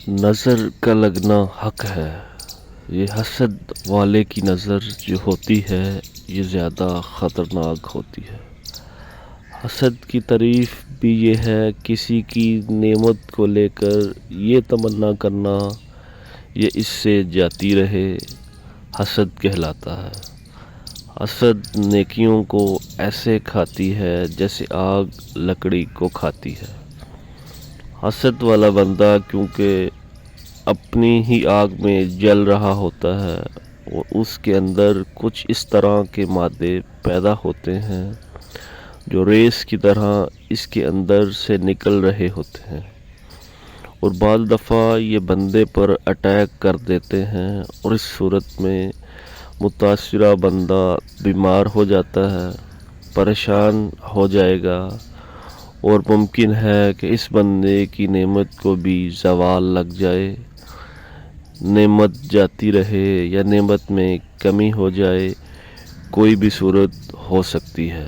نظر کا لگنا حق ہے۔ یہ حسد والے کی نظر جو ہوتی ہے یہ زیادہ خطرناک ہوتی ہے۔ حسد کی تعریف بھی یہ ہے کسی کی نعمت کو لے کر یہ تمنا کرنا یہ اس سے جاتی رہے، حسد کہلاتا ہے۔ حسد نیکیوں کو ایسے کھاتی ہے جیسے آگ لکڑی کو کھاتی ہے۔ حسد والا بندہ کیونکہ اپنی ہی آگ میں جل رہا ہوتا ہے اور اس کے اندر کچھ اس طرح کے مادے پیدا ہوتے ہیں جو ریس کی طرح اس کے اندر سے نکل رہے ہوتے ہیں، اور بعض دفعہ یہ بندے پر اٹیک کر دیتے ہیں اور اس صورت میں متاثرہ بندہ بیمار ہو جاتا ہے، پریشان ہو جائے گا، اور ممکن ہے کہ اس بندے کی نعمت کو بھی زوال لگ جائے، نعمت جاتی رہے یا نعمت میں کمی ہو جائے، کوئی بھی صورت ہو سکتی ہے۔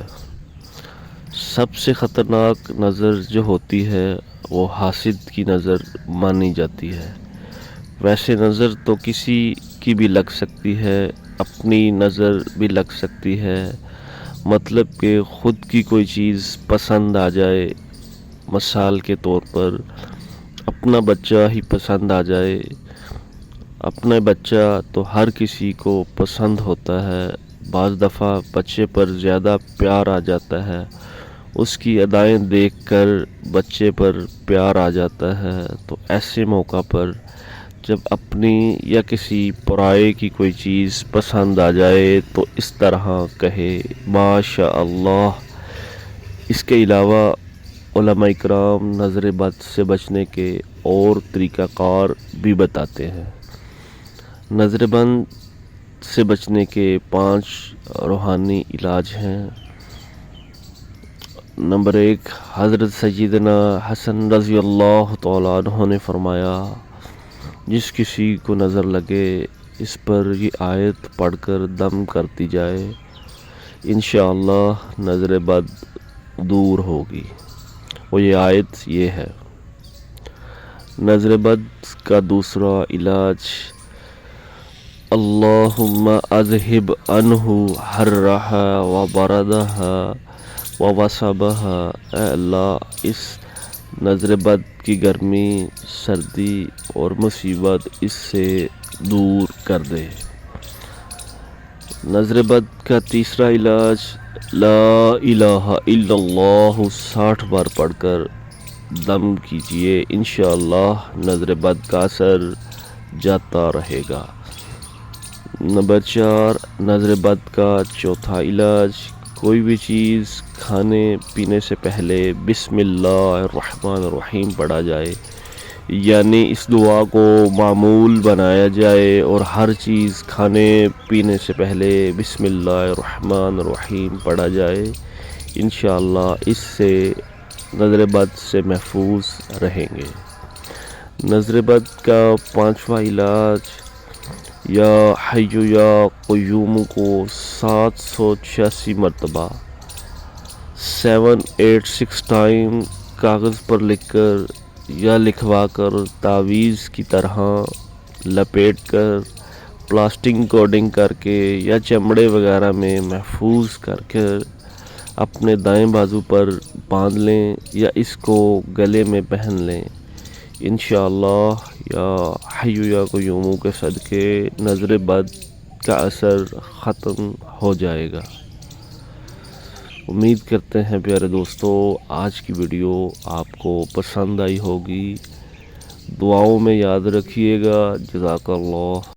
سب سے خطرناک نظر جو ہوتی ہے وہ حاسد کی نظر مانی جاتی ہے۔ ویسے نظر تو کسی کی بھی لگ سکتی ہے، اپنی نظر بھی لگ سکتی ہے، مطلب کہ خود کی کوئی چیز پسند آ جائے، مثال کے طور پر اپنا بچہ ہی پسند آ جائے۔ اپنا بچہ تو ہر کسی کو پسند ہوتا ہے، بعض دفعہ بچے پر زیادہ پیار آ جاتا ہے، اس کی ادائیں دیکھ کر بچے پر پیار آ جاتا ہے، تو ایسے موقع پر جب اپنی یا کسی پرائے کی کوئی چیز پسند آ جائے تو اس طرح کہے ماشاء اللہ۔ اس کے علاوہ علماء کرام نظر بد سے بچنے کے اور طریقہ کار بھی بتاتے ہیں۔ نظر بد سے بچنے کے 5 روحانی علاج ہیں۔ نمبر 1، حضرت سیدنا حسن رضی اللہ تعالیٰ عنہ نے فرمایا، جس کسی کو نظر لگے اس پر یہ آیت پڑھ کر دم کرتی جائے، انشاءاللہ نظر بد دور ہوگی۔ اور یہ آیت یہ ہے۔ نظر بد کا دوسرا علاج، اللہم اذہب عنہ حرہا و بردہا و وصبہا، اے اللہ اس نظر بد کی گرمی، سردی اور مصیبت اس سے دور کر دے۔ نظر بد کا تیسرا علاج، لا الہ الا اللہ 60 بار پڑھ کر دم کیجئے، انشاءاللہ نظر بد کا اثر جاتا رہے گا۔ نمبر 4، نظر بد کا چوتھا علاج، کوئی بھی چیز کھانے پینے سے پہلے بسم اللہ الرحمن الرحیم پڑھا جائے، یعنی اس دعا کو معمول بنایا جائے اور ہر چیز کھانے پینے سے پہلے بسم اللہ الرحمن الرحیم پڑھا جائے، انشاءاللہ اس سے نظر بد سے محفوظ رہیں گے۔ نظر بد کا 5واں علاج، یا حی یا قیوم کو 786 مرتبہ 786 ٹائم کاغذ پر لکھ کر یا لکھوا کر تعویذ کی طرح لپیٹ کر پلاسٹک کوڈنگ کر کے یا چمڑے وغیرہ میں محفوظ کر کر اپنے دائیں بازو پر باندھ لیں یا اس کو گلے میں پہن لیں، انشاءاللہ یا حی یا قیوم کے صدقے نظر بد کا اثر ختم ہو جائے گا۔ امید کرتے ہیں پیارے دوستو آج کی ویڈیو آپ کو پسند آئی ہوگی، دعاؤں میں یاد رکھیے گا۔ جزاک اللہ۔